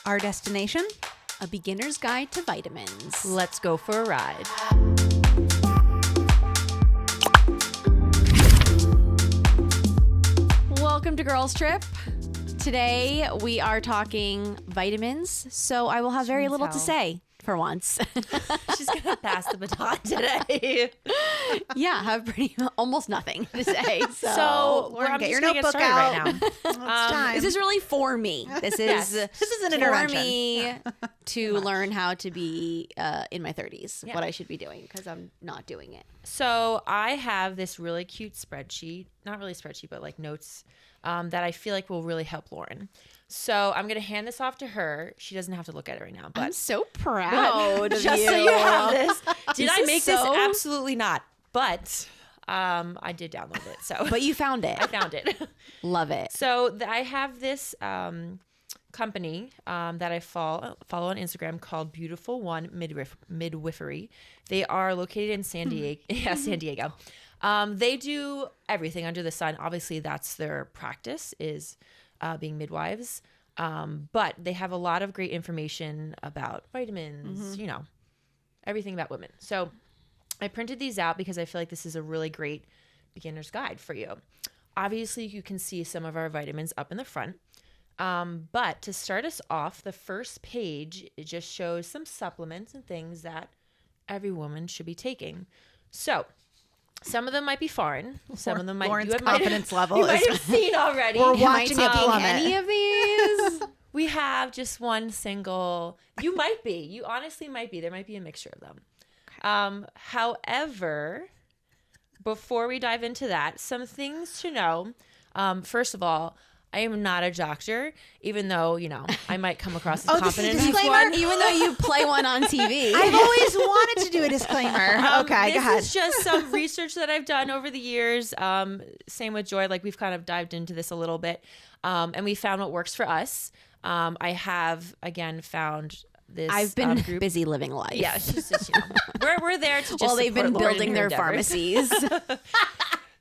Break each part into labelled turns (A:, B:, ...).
A: Our destination?
B: A beginner's guide to vitamins.
C: Let's go for a ride.
B: Welcome to Girls Trip. Today we are talking vitamins, so I will have very little to say for once.
C: She's going to pass the baton today.
B: Yeah, I have almost nothing to say.
C: So
A: Lauren,
C: I'm
A: get
C: just
A: your
C: gonna
A: notebook
C: started
A: out.
C: right now.
A: It's time.
B: This is really for me. This is
A: This is an
B: for
A: intervention.
B: me to learn how to be in my 30s,
C: Yeah.
B: what I should be doing, because I'm not doing it.
C: So I have this really cute spreadsheet, not really spreadsheet, but like notes that I feel like will really help Lauren. So I'm going to hand this off to her. She doesn't have to look at it right now,
B: I'm
C: but
B: so proud of
C: just
B: you.
C: so you have this. Did
B: This
C: I
B: is
C: make this?
B: so-
C: Absolutely not. But I did download it. So
B: But you found it.
C: I found it.
B: Love it.
C: So I have this company that I follow on Instagram called Beautiful One Midwifery. They are located in San Diego. Yeah, San Diego. They do everything under the sun. Obviously, that's their practice is being midwives. But they have a lot of great information about vitamins, you know, everything about women. So I printed these out because I feel like this is a really great beginner's guide for you. Obviously, you can see some of our vitamins up in the front. But to start us off, the first page, it just shows some supplements and things that every woman should be taking. So some of them might be foreign. Some of them might
A: Lauren's
C: you
A: confidence level
C: you
A: is-
C: might have seen already.
A: We're
B: Am I
A: watching it
B: taking
A: plummet.
B: any of these?
C: We have just one single. You might be. You honestly might be. There might be a mixture of them. However, before we dive into that, some things to know. First of all, I am not a doctor, even though, you know, I might come across as
A: Oh, this is
C: confident
A: a
C: as
A: disclaimer?
C: one.
B: Even though you play one on TV.
A: I've always wanted to do a disclaimer. Okay, go ahead.
C: This is just some research that I've done over the years. Same with Joy. Like we've kind of dived into this a little bit, and we found what works for us. I have again found this.
B: I've been
C: group.
B: busy living life.
C: Yeah, she's just, you know, we're there to just
B: While they've been
C: support Lauren in
B: building
C: her
B: their
C: endeavors.
B: pharmacies.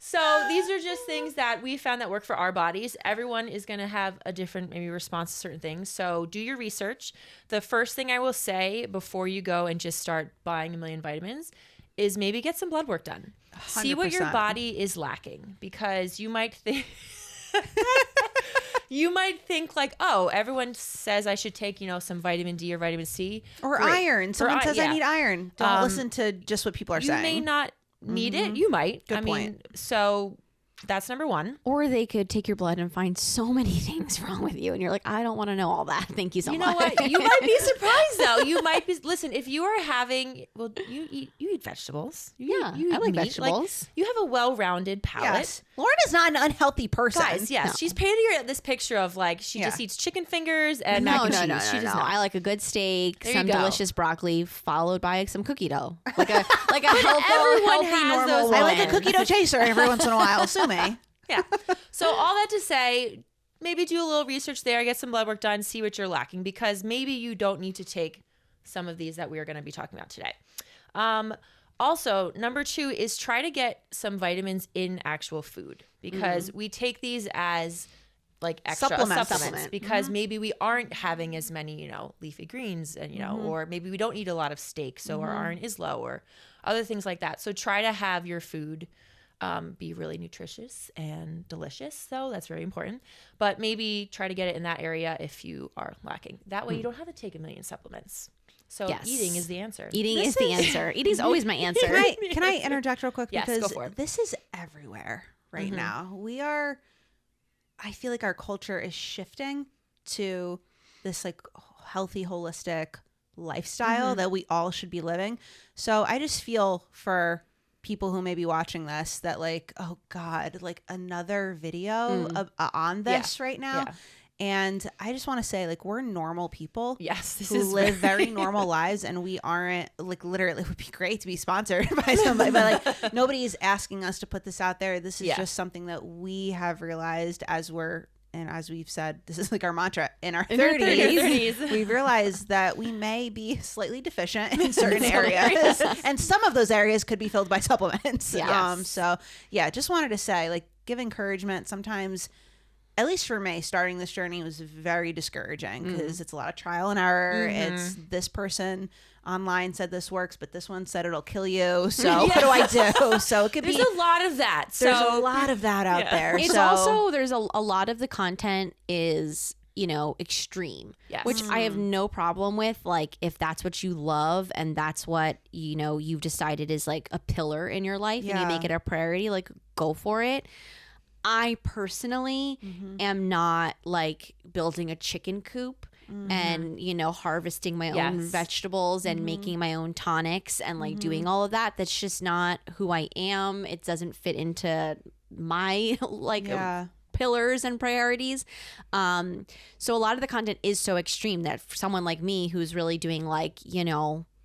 C: So these are just things that we found that work for our bodies. Everyone is going to have a different maybe response to certain things. So do your research. The first thing I will say before you go and just start buying a million vitamins is maybe get some blood work done. See what your
A: 100%.
C: body is lacking, because you might think you might think like, oh, everyone says I should take, you know, some vitamin D or vitamin C
A: Or
C: Great.
A: iron. Someone says I
C: yeah.
A: need iron. Don't listen to just what people are
C: You
A: saying.
C: may not need it. You might.
A: Good
C: I mean,
A: point.
C: so that's number one.
B: Or they could take your blood and find so many things wrong with you. And you're like, I don't want to know all that. Thank you so
C: You
B: much.
C: know what? You might be surprised though. You might be. Listen, if you are having, well, you eat vegetables.
B: Yeah,
C: you
B: I
C: eat
B: like
C: meat.
B: vegetables.
C: You have a well-rounded palate.
A: Yes. Lauren is not an unhealthy person.
C: Guys, yes,
B: No.
C: she's painted here this picture of like she just eats chicken fingers and mac
B: No,
C: and
B: no,
C: cheese.
B: no,
C: She
B: no,
C: does
B: no.
C: not.
B: I like a good steak,
C: There you
B: some
C: go.
B: delicious broccoli, followed by some cookie dough. Like a healthy,
C: everyone has
B: normal
C: those
B: woman.
A: I like a cookie dough chaser every once in a while. Sue me.
C: Yeah. So all that to say, maybe do a little research there, get some blood work done, see what you're lacking, because maybe you don't need to take some of these that we are going to be talking about today. Also, number 2 is try to get some vitamins in actual food, because we take these as like extra supplements because maybe we aren't having as many, you know, leafy greens and, you know, or maybe we don't eat a lot of steak, so our iron is low, or other things like that. So try to have your food be really nutritious and delicious. So that's very important. But maybe try to get it in that area if you are lacking. That way you don't have to take a million supplements. So
B: Yes.
C: eating is the answer.
B: Eating is the answer. Eating's always my answer.
A: Can I interject real quick?
C: Yes,
A: Because
C: go for it.
A: this is everywhere right now. I feel like our culture is shifting to this like healthy, holistic lifestyle that we all should be living. So I just feel for people who may be watching this that like, oh God, like another video on this right now.
C: Yeah.
A: And I just want to say, like, we're normal people
C: Yes, this
A: who
C: is
A: live very normal lives, and we aren't, like, literally, it would be great to be sponsored by somebody, but like nobody is asking us to put this out there. This is just something that we have realized as we've said, this is like our mantra in our 30s. We've realized that we may be slightly deficient in certain areas, and some of those areas could be filled by supplements.
B: Yes.
A: So yeah, just wanted to say, like, give encouragement. Sometimes at least for me, starting this journey was very discouraging because it's a lot of trial and error. It's this person online said this works, but this one said it'll kill you. So what do I do? So it could
C: there's
A: be
C: a lot of that.
A: There's a lot of that out there.
B: It's
A: so,
B: also there's a lot of the content is extreme, which I have no problem with. Like if that's what you love and that's what you've decided is like a pillar in your life and you make it a priority, like go for it. I personally am not like building a chicken coop and, harvesting my own vegetables and making my own tonics and like doing all of that. That's just not who I am. It doesn't fit into my pillars and priorities. So a lot of the content is so extreme that for someone like me who's really doing like,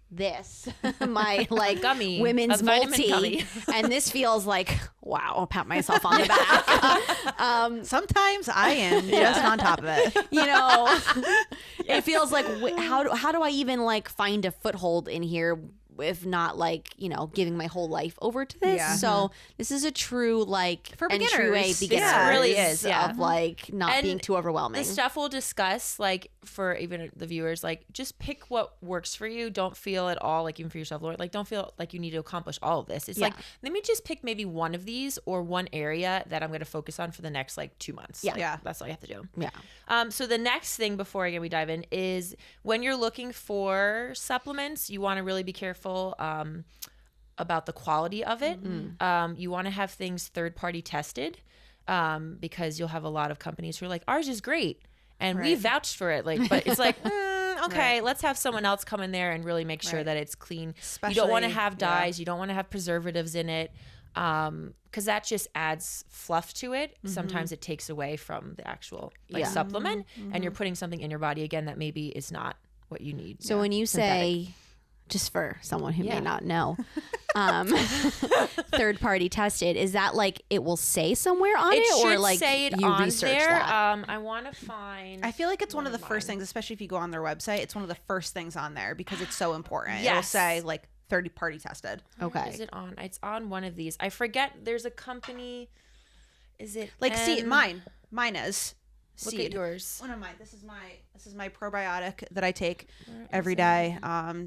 B: this my like
C: gummy,
B: women's multi and this feels like wow, I'll pat myself on the back.
A: Sometimes I am just on top of it.
B: It feels like how do I even like find a foothold in here if not like giving my whole life over to this. So this is a true like
A: for beginners.
B: True
C: This really is
B: of like not being too overwhelming.
C: The stuff we'll discuss, like for even the viewers, like just pick what works for you. Don't feel at all like even for yourself, Lord, like don't feel like you need to accomplish all of this. It's like let me just pick maybe one of these or one area that I'm going to focus on for the next like 2 months. That's all you have to do. So the next thing before again we dive in is when you're looking for supplements, you want to really be careful about the quality of it. You want to have things third-party tested because you'll have a lot of companies who are like, ours is great and we vouched for it. Like, but it's like, okay, let's have someone else come in there and really make sure that it's clean. Especially, you don't want to have dyes. You don't want to have preservatives in it because that just adds fluff to it. Sometimes it takes away from the actual supplement and you're putting something in your body again that maybe is not what you need.
B: So when you say, just for someone who may not know, third party tested, is that like it will say somewhere on it
C: or
B: like
C: say it
B: you
C: on
B: research
C: there?
B: that?
C: I want to find.
A: I feel like it's one of the first things, especially if you go on their website. It's one of the first things on there because it's so important. It'll say like third party tested.
B: Okay.
C: Is it on? It's on one of these. I forget. There's a company. Is it
A: like mine is.
C: Look
A: Seed.
C: At yours.
A: One of mine. This is my probiotic that I take every day.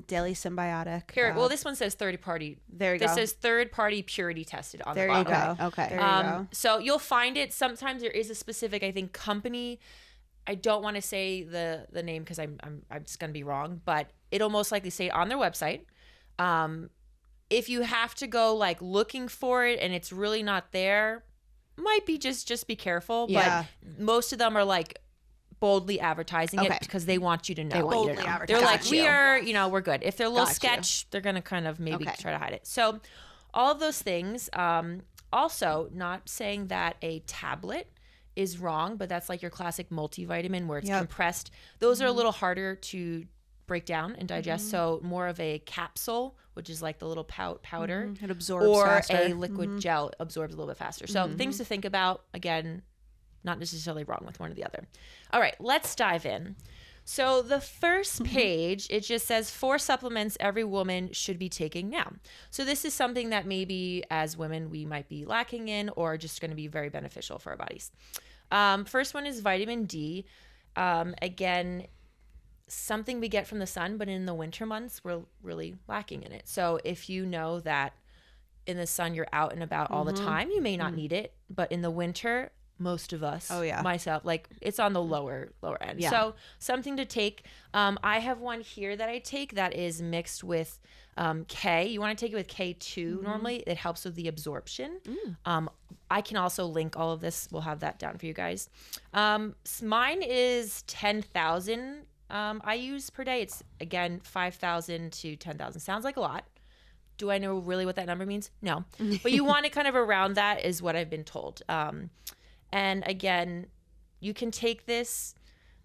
A: Daily symbiotic.
C: Here, well, this one says third party.
A: There you go.
C: This says third party purity tested on
A: there
C: the bottom.
A: There you go.
B: Okay.
A: There you go.
C: So you'll find it. Sometimes there is a specific, I think, company. I don't want to say the name because I'm just gonna be wrong, but it'll most likely say it on their website. If you have to go like looking for it and it's really not there, might be just be careful. But most of them are like boldly advertising it because they want you to know. They're like, we are, we're good. If they're a little sketch, they're gonna kind of maybe try to hide it. So all of those things. Also, not saying that a tablet is wrong, but that's like your classic multivitamin where it's compressed. Those are a little harder to break down and digest. So more of a capsule, which is like the little powder,
A: it absorbs
C: or
A: faster.
C: a liquid gel absorbs a little bit faster. So things to think about. Again, not necessarily wrong with one or the other. All right, let's dive in. So the first page, it just says 4 supplements every woman should be taking now. So this is something that maybe as women we might be lacking in or just going to be very beneficial for our bodies. First one is vitamin D. Again, something we get from the sun, but in the winter months, we're really lacking in it. So if you know that in the sun you're out and about all the time, you may not need it, but in the winter, most of us, myself, like it's on the lower end. So something to take. I have one here that I take that is mixed with K. You want to take it with K2 normally. It helps with the absorption. I can also link all of this. We'll have that down for you guys. Mine is 10,000 I use per day. It's again 5,000 to 10,000. Sounds like a lot. Do I know really what that number means? No. But you want it kind of around that is what I've been told. And again, you can take this.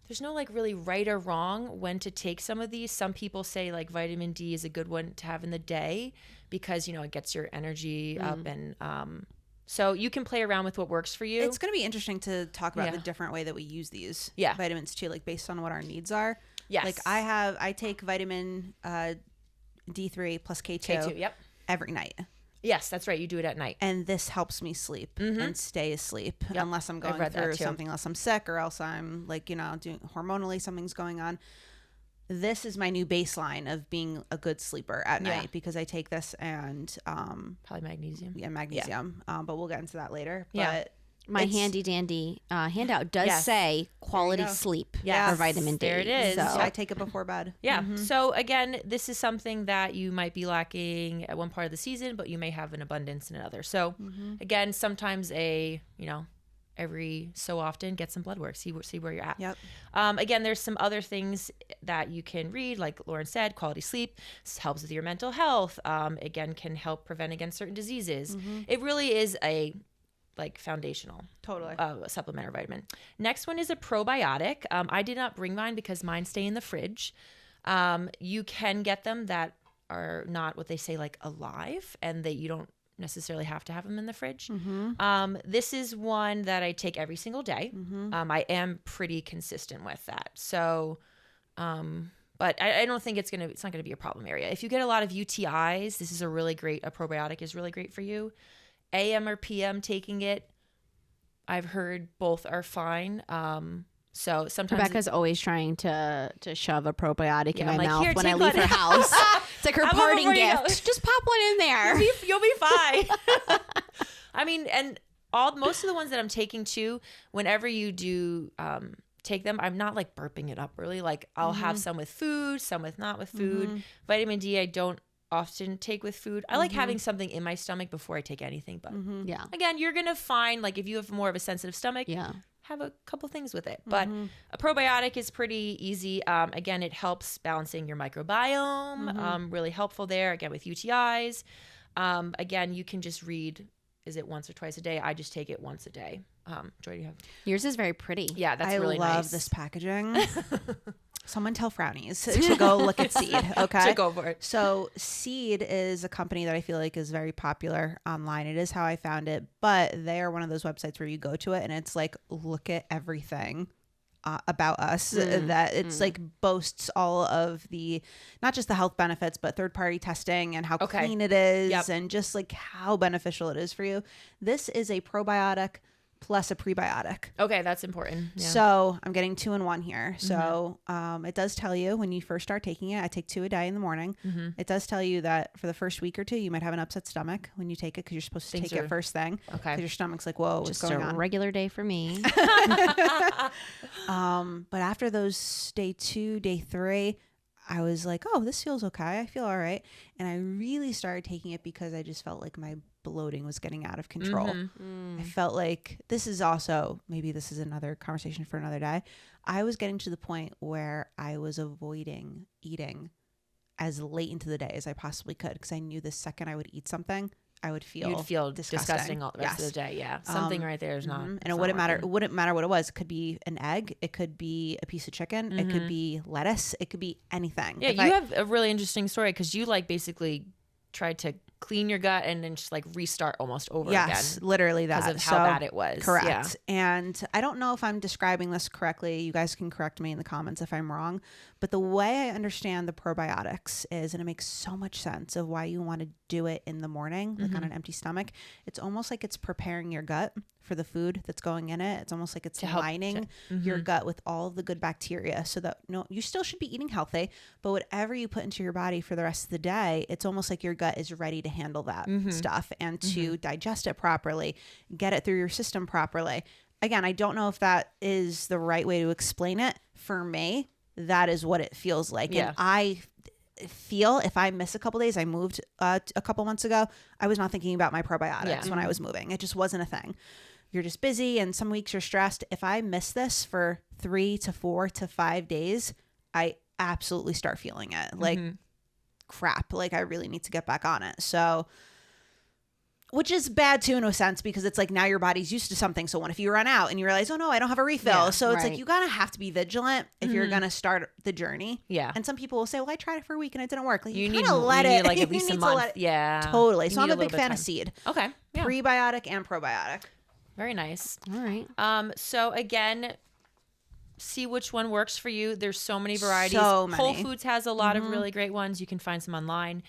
C: There's no like really right or wrong when to take some of these. Some people say like vitamin D is a good one to have in the day because, it gets your energy up and so you can play around with what works for you.
A: It's going to be interesting to talk about the different way that we use these vitamins too, like based on what our needs are.
C: Yes.
A: Like I take vitamin D3 plus K2, every night.
C: Yes, that's right. You do it at night.
A: And this helps me sleep and stay asleep unless I'm going through something, unless I'm sick or else I'm like, doing hormonally, something's going on. This is my new baseline of being a good sleeper at night because I take this and
C: probably magnesium.
A: Yeah, magnesium. But we'll get into that later.
C: Yeah.
A: But
B: my handy dandy handout does say quality sleep or vitamin D.
C: There it is.
A: So I take it before bed.
C: Yeah. So again, this is something that you might be lacking at one part of the season, but you may have an abundance in another. So again, sometimes every so often get some blood work, see where you're at.
A: Yep.
C: Again, there's some other things that you can read, like Lauren said, quality sleep. This helps with your mental health. Again, can help prevent against certain diseases. It really is a foundational supplement or vitamin. Next one is a probiotic. I did not bring mine because mine stay in the fridge. You can get them that are not what they say alive, and that you don't necessarily have to have them in the fridge. This is one that I take every single day. I am pretty consistent with that. So, but I don't think it's not gonna be a problem area. If you get a lot of UTIs, this is a probiotic is really great for you. AM or PM taking it, I've heard both are fine. So sometimes
B: Rebecca's always trying to shove a probiotic in my
C: like,
B: mouth when I leave her house. It's like her parting gift. Just pop one in there.
C: You'll be fine. I mean, and most of the ones that I'm taking too, whenever you do take them, I'm not burping it up really. I'll have some with food, some with not with food. Vitamin D I don't often take with food. I like having something in my stomach before I take anything, but again, you're gonna find if you have more of a sensitive stomach, have a couple things with it. But a probiotic is pretty easy. Again, it helps balancing your microbiome. Really helpful there. Again, with UTIs. Again, you can just read, is it once or twice a day? I just take it once a day. Joy, do you have?
B: Yours is very pretty.
C: Yeah, that's really nice.
A: I love this packaging. Someone tell Frownies to go look at Seed, okay?
C: To go for it.
A: So Seed is a company that I feel like is very popular online. It is how I found it, but they are one of those websites where you go to it and it's look at everything about us that it's boasts all of the, not just the health benefits, but third-party testing and how clean it is and just how beneficial it is for you. This is a probiotic plus a prebiotic.
C: Okay, that's important. Yeah.
A: So I'm getting 2-in-1 here. So it does tell you when you first start taking it, I take 2 a day in the morning. It does tell you that for the first week or two, you might have an upset stomach when you take it because you're supposed to take it first thing. Okay. Because your stomach's like, whoa, what's going on?
B: Just a regular day for me.
A: But after those day 2, day 3, I was like, oh, this feels okay. I feel all right. And I really started taking it because I just felt like my bloating was getting out of control. I felt like this is another conversation for another day. I was getting to the point where I was avoiding eating as late into the day as I possibly could because I knew the second I would eat something, you'd feel disgusting
C: all the rest of the day. Yeah, something right there is not.
A: And it wouldn't matter. It wouldn't matter what it was. It could be an egg. It could be a piece of chicken. It could be lettuce. It could be anything.
C: Yeah, you have a really interesting story because you basically tried to clean your gut and then just restart almost over again.
A: Yes, literally that.
C: Because of how bad it was.
A: Correct.
C: Yeah.
A: And I don't know if I'm describing this correctly. You guys can correct me in the comments if I'm wrong. But the way I understand the probiotics is, and it makes so much sense of why you want to do it in the morning, on an empty stomach. It's almost like it's preparing your gut for the food that's going in it. It's almost like it's lining your gut with all of the good bacteria so that you still should be eating healthy, but whatever you put into your body for the rest of the day, it's almost like your gut is ready to handle that stuff and to digest it properly, get it through your system properly. Again, I don't know if that is the right way to explain it. For me, that is what it feels like. Yeah. And I feel if I miss a couple days, I moved a couple months ago, I was not thinking about my probiotics when I was moving. It just wasn't a thing. You're just busy and some weeks you're stressed. If I miss this for 3 to 4 to 5 days, I absolutely start feeling it crap. I really need to get back on it. So, which is bad too in a sense because it's now your body's used to something. So if you run out and you realize, oh no, I don't have a refill. So it's you gotta have to be vigilant if you're gonna start the journey. Yeah. And some people will say, well, I tried it for a week and it didn't work.
C: You need to let it at least a month. Yeah.
A: Totally. So I'm a big fan of Seed.
C: Okay.
A: Yeah. Prebiotic and probiotic.
C: Very nice.
B: All right.
C: So again, see which one works for you. There's so many varieties.
A: So many.
C: Whole Foods has a lot of really great ones. You can find some online.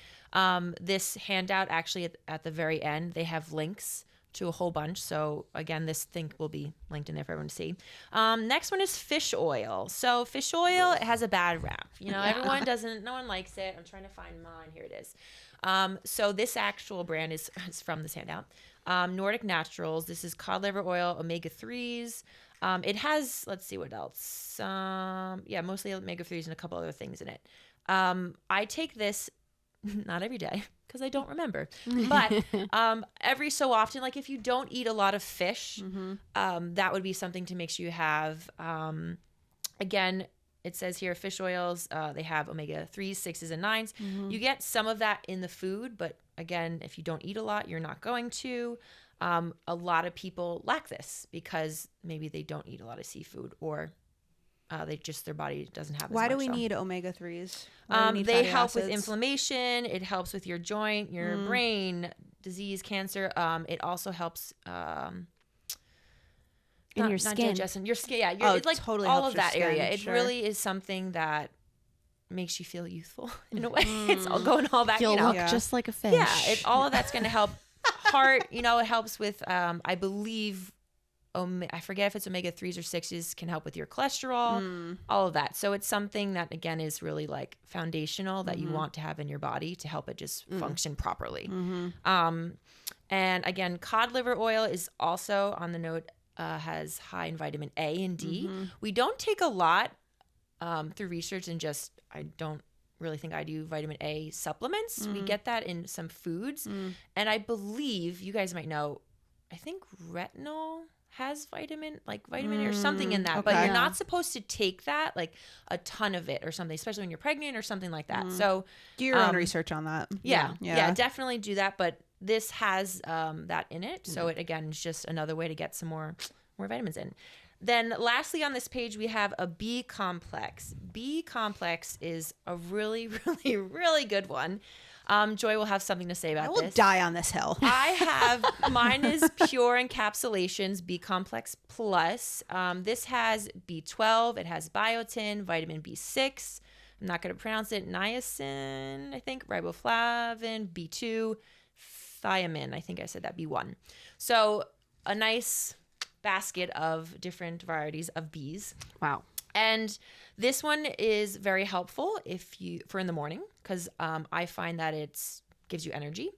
C: This handout, actually, at the very end, they have links to a whole bunch. So again, this thing will be linked in there for everyone to see. Next one is fish oil. So fish oil, it has a bad rap. Everyone doesn't, no one likes it. I'm trying to find mine. Here it is. So this actual brand is from this handout. Nordic Naturals. This is cod liver oil, omega-3s. It has, let's see what else. Mostly omega-3s and a couple other things in it. I take this not every day because I don't remember, but every so often, like if you don't eat a lot of fish, that would be something to make sure you have. Again, it says here fish oils, they have omega-3s, 6s, and 9s. You get some of that in the food, but again, if you don't eat a lot, you're not going to. A lot of people lack this because maybe they don't eat a lot of seafood, or their body doesn't have as much.
A: Why do we need omega-3s?
C: They help with inflammation. It helps with your joint, your brain, disease, cancer. It also helps
B: in your skin.
C: Your skin, yeah. It's like
A: totally
C: all of that
A: skin,
C: area. It really is something that makes you feel youthful in a way. It's all going all back.
B: You'll look just like a fish.
C: Yeah, all of that's going to help. Heart, it helps with, I believe, I forget if it's omega-3s or 6s, can help with your cholesterol, all of that. So it's something that, again, is really like foundational that you want to have in your body to help it just function properly. And again, cod liver oil is also on the note, has high in vitamin A and D. We don't take a lot through research, and I don't really think I do vitamin A supplements. We get that in some foods. And I believe, you guys might know, I think retinol has vitamin A or something in that, but you're not supposed to take that, like a ton of it or something, especially when you're pregnant or something like that. So
A: do your own research on that.
C: Yeah, definitely do that. But this has that in it. So it, again, is just another way to get some more vitamins in. Then lastly on this page, we have a B complex. B complex is a really, really, really good one. Joy will have something to say about this.
A: I will die on this hill.
C: Mine is Pure Encapsulations B Complex Plus. This has B12. It has biotin, vitamin B6. I'm not going to pronounce it. Niacin, I think. Riboflavin, B2, thiamine. I think I said that, B1. So a nice basket of different varieties of bees.
B: Wow.
C: And this one is very helpful for in the morning, because I find that it gives you energy.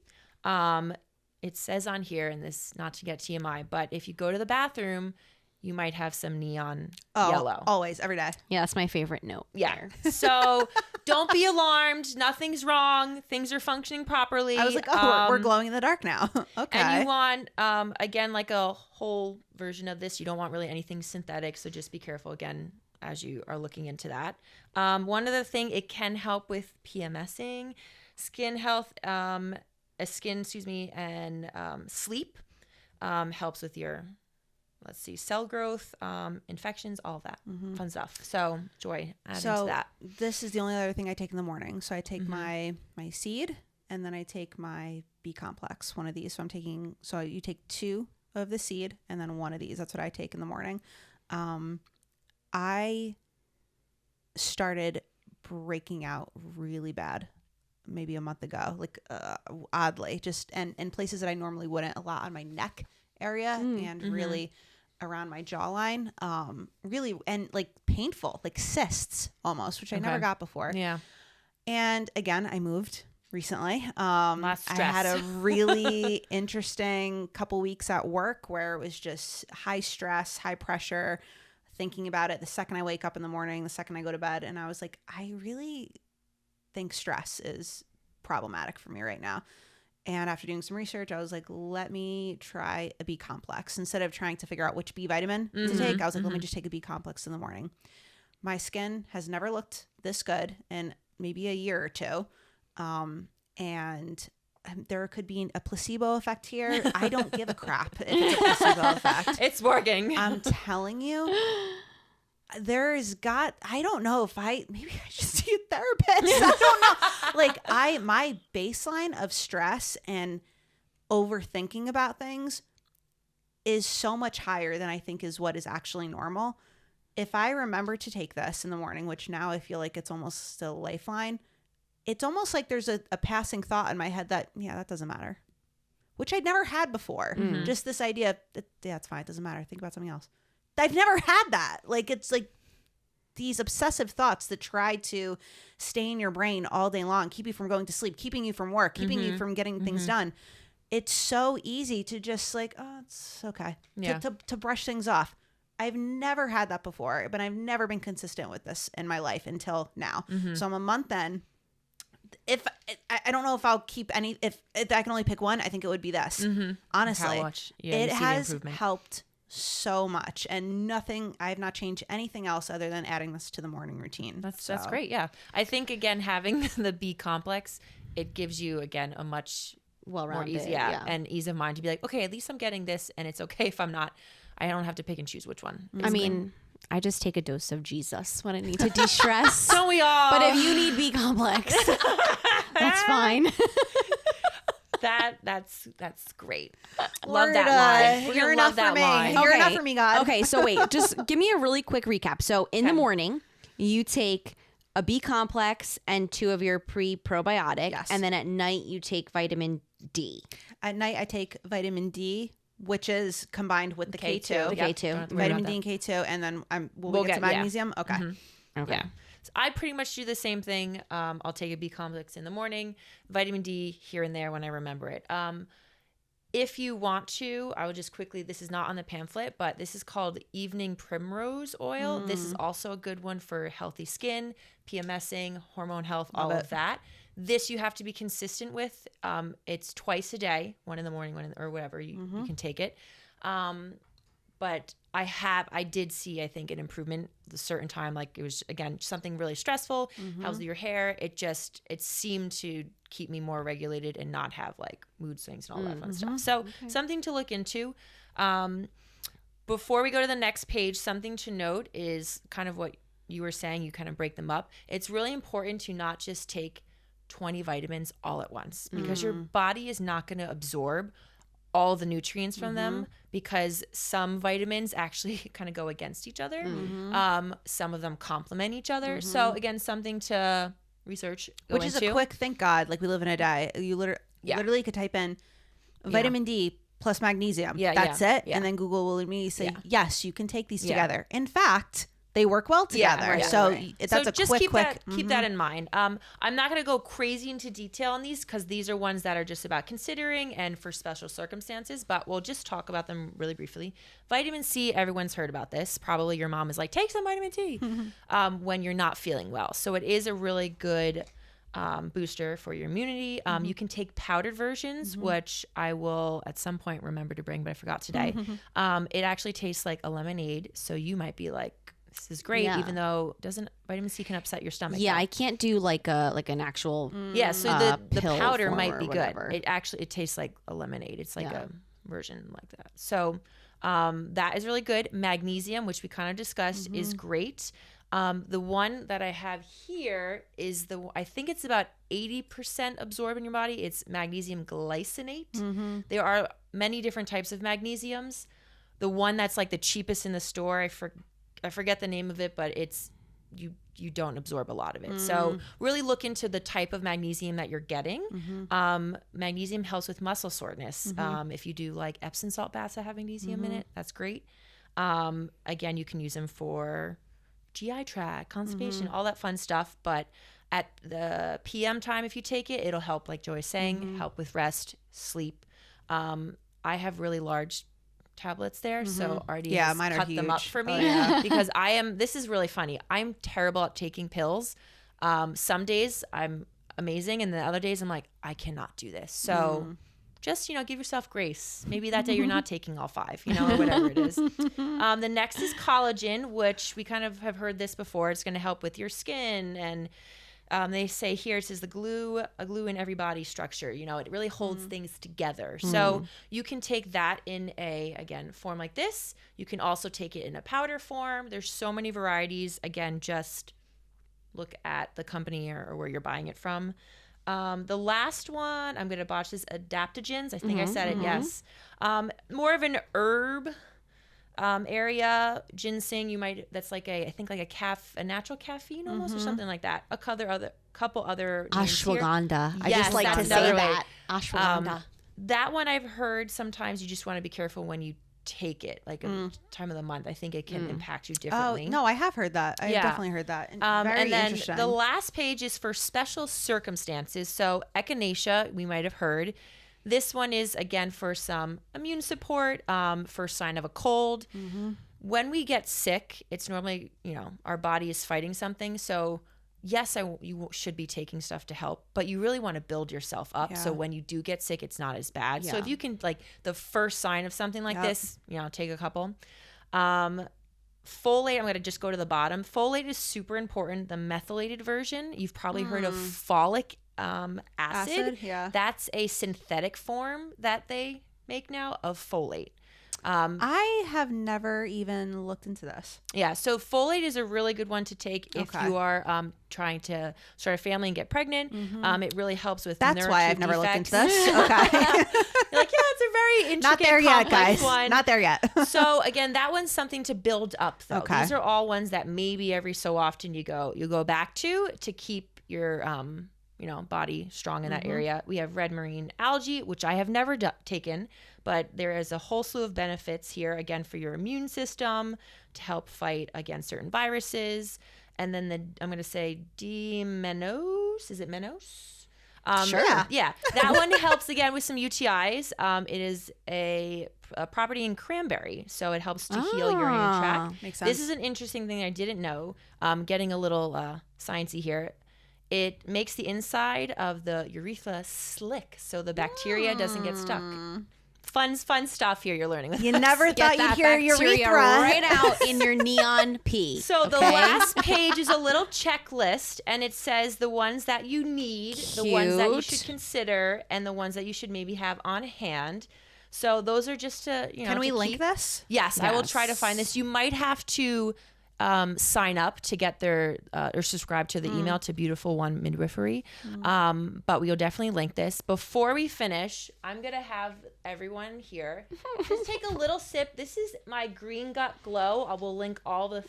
C: It says on here, and this, not to get TMI, but if you go to the bathroom, you might have some neon yellow.
A: Always, every day.
B: Yeah, that's my favorite note.
C: Yeah. So don't be alarmed. Nothing's wrong. Things are functioning properly.
A: I was like, we're glowing in the dark now. Okay.
C: And you want, again, like a whole version of this. You don't want really anything synthetic. So just be careful, again, as you are looking into that. One other thing, it can help with PMSing, skin health, and sleep. Helps with your, cell growth, infections, all of that fun stuff. So Joy, add into that.
A: This is the only other thing I take in the morning. So I take my seed, and then I take my B complex, one of these. So you take 2 of the seed and then 1 of these. That's what I take in the morning. I started breaking out really bad maybe a month ago, oddly, just and in places that I normally wouldn't, a lot on my neck area and really around my jawline, really, and like painful, like cysts almost, which I never got before.
C: Yeah.
A: And again, I moved recently. I had a really interesting couple weeks at work where it was just high stress, high pressure, thinking about it the second I wake up in the morning, the second I go to bed. And I was like, I really think stress is problematic for me right now. And after doing some research, I was like, let me try a B complex. Instead of trying to figure out which B vitamin to take, I was like, let me just take a B complex in the morning. My skin has never looked this good in maybe a year or 2. And there could be a placebo effect here. I don't give a crap if it's a placebo effect.
C: It's working.
A: I'm telling you. I don't know if maybe I should see a therapist. I don't know. My baseline of stress and overthinking about things is so much higher than I think is what is actually normal. if I remember to take this in the morning, which now I feel like it's almost still a lifeline, it's almost like there's a passing thought in my head that, yeah, that doesn't matter, which I'd never had before. Just this idea that, yeah, it's fine. It doesn't matter. Think about something else. I've never had that. Like, it's like these obsessive thoughts that try to stay in your brain all day long, keep you from going to sleep, keeping you from work, keeping you from getting things done. It's so easy to just like, oh, it's okay. Yeah. To brush things off. I've never had that before, but I've never been consistent with this in my life until now. So I'm a month in. If I don't know if I'll keep any, if I can only pick one, I think it would be this. Honestly, it has helped so much, and I have not changed anything else other than adding this to the morning routine.
C: That's great. Yeah. I think again, having the B complex, it gives you again a much
B: well-rounded,
C: more easy, and ease of mind to be like, okay, at least I'm getting this, and it's okay if I'm not. I don't have to pick and choose which one.
B: I mean, I just take a dose of Jesus when I need to de-stress.
C: Don't we all?
B: But if you need B complex, that's fine.
C: That's great. Love that line.
A: You're enough for me. You're enough for me, God.
B: Okay, so wait, just give me a really quick recap. So in the morning, you take a B complex and 2 of your probiotic, and then at night you take vitamin D.
A: At night I take vitamin D, which is combined with the K2.
B: The K2.
A: Vitamin D and K2, and then we'll get to magnesium? Yeah. Okay.
B: Okay.
C: Yeah. So I pretty much do the same thing. I'll take a B complex in the morning, vitamin D here and there when I remember it. If you want to, I will just quickly, this is not on the pamphlet, but this is called evening primrose oil. This is also a good one for healthy skin, PMSing, hormone health, all of that. This you have to be consistent with. It's twice a day, one in the morning, or whatever, you can take it. But I did see, I think, an improvement at a certain time. Like it was, again, something really stressful. How's your hair? It seemed to keep me more regulated and not have like mood swings and all that fun stuff. So something to look into. Before we go to the next page, something to note is kind of what you were saying. You kind of break them up. It's really important to not just take 20 vitamins all at once, because your body is not going to absorb all the nutrients from them, because some vitamins actually kind of go against each other. Some of them complement each other. So again, something to research,
A: which is a quick, thank God, like we live in a day. You literally could type in vitamin D plus magnesium. That's it. And then Google will immediately say, yes, you can take these together. In fact, they work well together. That's a
C: just
A: quick.
C: Keep that in mind. I'm not going to go crazy into detail on these, because these are ones that are just about considering and for special circumstances, but we'll just talk about them really briefly. Vitamin C, everyone's heard about this. Probably your mom is like, take some vitamin C when you're not feeling well. So it is a really good booster for your immunity. You can take powdered versions, which I will at some point remember to bring, but I forgot today. It actually tastes like a lemonade. So you might be like, this is great, even though vitamin C can upset your stomach.
B: Yeah, though. I can't do like an actual
C: so the powder might be good. It tastes like a lemonade. It's like a version like that. So that is really good. Magnesium, which we kind of discussed, is great. The one that I have here is I think it's about 80% absorbed in your body. It's magnesium glycinate. There are many different types of magnesiums. The one that's like the cheapest in the store, I forget the name of it, but it's you don't absorb a lot of it. So really look into the type of magnesium that you're getting. Magnesium helps with muscle soreness. If you do like Epsom salt baths that have magnesium in it, that's great. Again, you can use them for GI tract, constipation, all that fun stuff. But at the PM time, if you take it, it'll help, like Joy is saying, help with rest, sleep. I have really large tablets there, so already
A: mine
C: cut
A: are
C: them up
A: huge.
C: for me because this is really funny. I'm terrible at taking pills. Some days I'm amazing, and the other days I'm like, I cannot do this. So just, give yourself grace. Maybe that day you're not taking all 5, or whatever it is. The next is collagen, which we kind of have heard this before. It's going to help with your skin, and they say here, it says a glue in every body structure. It really holds things together. So you can take that in again, form like this. You can also take it in a powder form. There's so many varieties. Again, just look at the company or where you're buying it from. The last one, I'm going to botch this, adaptogens. I think I said it, yes. More of an herb area. Ginseng, that's like I think like a natural caffeine almost or something like that. Couple other names here.
B: Ashwagandha. I
C: Yes,
B: just like to
C: that's
B: say
C: another way.
B: that. Ashwagandha.
C: That one I've heard sometimes you just want to be careful when you take it, like a time of the month. I think it can impact you differently.
A: Oh, no, I have heard that. I definitely heard that. Very
C: and then
A: interesting.
C: the last page is for special circumstances. So echinacea, we might have heard. This one is, again, for some immune support, for sign of a cold. When we get sick, it's normally, our body is fighting something. So yes, you should be taking stuff to help, but you really want to build yourself up. So when you do get sick, it's not as bad. So if you can, like the first sign of something like this, take a couple. Folate, I'm going to just go to the bottom. Folate is super important. The methylated version, you've probably heard of folic acid.
A: Yeah.
C: That's a synthetic form that they make now of folate.
A: I have never even looked into this.
C: Yeah, so folate is a really good one to take if you are trying to start a family and get pregnant. It really helps with
A: That's why I've never looked into this. Okay.
C: You're like, it's a very intricate,
A: Not there yet, guys.
C: one.
A: Not there yet.
C: So again, that one's something to build up, though.
A: Okay.
C: These are all ones that maybe every so often you go back to keep your body strong in that area. We have red marine algae, which I have never taken, but there is a whole slew of benefits here, again, for your immune system to help fight against certain viruses. And then I'm going to say D-Menos. Is it Menos?
A: Sure.
C: Yeah. That one helps, again, with some UTIs. It is a property in cranberry, so it helps to heal urinary tract.
A: Makes sense.
C: This is an interesting thing I didn't know. Getting a little sciencey here. It makes the inside of the urethra slick, so the bacteria doesn't get stuck. Fun stuff here you're learning with
A: You
C: us.
A: never thought you'd hear urethra
B: right out in your neon pee.
C: So the last page is a little checklist, and it says the ones that you need, the ones that you should consider, and the ones that you should maybe have on hand. So those are just to,
A: Can we link this?
C: Yes, I will try to find this. You might have to sign up to get their or subscribe to the email to Beautiful One Midwifery. But we'll definitely link this. Before we finish, I'm going to have everyone here just take a little sip. This is my Green Gut Glow. I will link all the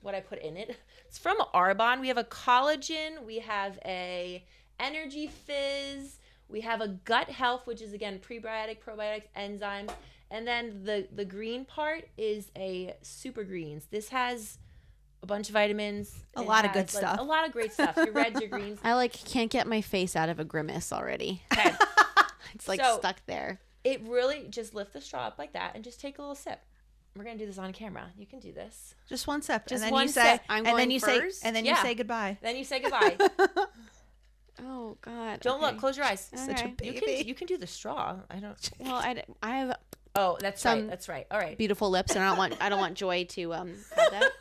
C: what I put in it. It's from Arbonne. We have a collagen. We have a energy fizz. We have a gut health, which is, again, prebiotic, probiotics, enzymes. And then the green part is a super greens. This has a bunch of vitamins.
A: A lot of good stuff.
C: A lot of great stuff. Your reds, your greens.
B: I can't get my face out of a grimace already.
C: Okay.
B: It's stuck there.
C: It really just lift the straw up like that and just take a little sip. We're gonna do this on camera. You can do this.
A: Just one sip.
C: Just
A: and then
C: one
A: you say,
C: sip.
B: I'm
A: and
B: going
A: then you
B: first?
A: say, and then you say goodbye.
C: Then you say goodbye.
B: Oh God!
C: Don't look. Close your eyes.
A: Such a
B: Okay.
A: baby.
C: You can do the straw. I don't.
B: Well, I have
C: Oh, that's
B: Some-
C: right. That's right. All right.
B: beautiful lips, and I don't want Joy to have that.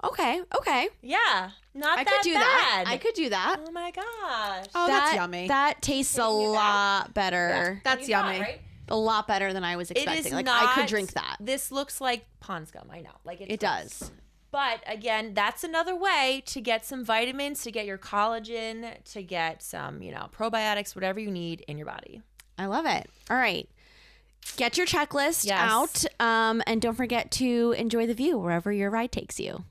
B: Okay.
C: Yeah. Not
B: I
C: that
B: could do
C: bad.
B: that. I could do that.
C: Oh my gosh.
A: Oh, that's yummy.
B: That tastes a lot better.
A: That's
C: You thought,
A: yummy.
C: right?
B: A lot better than I was
C: It
B: expecting.
C: is
B: I
C: not.
B: could drink that.
C: This looks like pond scum. I know.
B: It does.
C: But again, that's another way to get some vitamins, to get your collagen, to get some, probiotics, whatever you need in your body.
B: I love it. All right. Get your checklist
C: Yes.
B: out. And don't forget to enjoy the view wherever your ride takes you.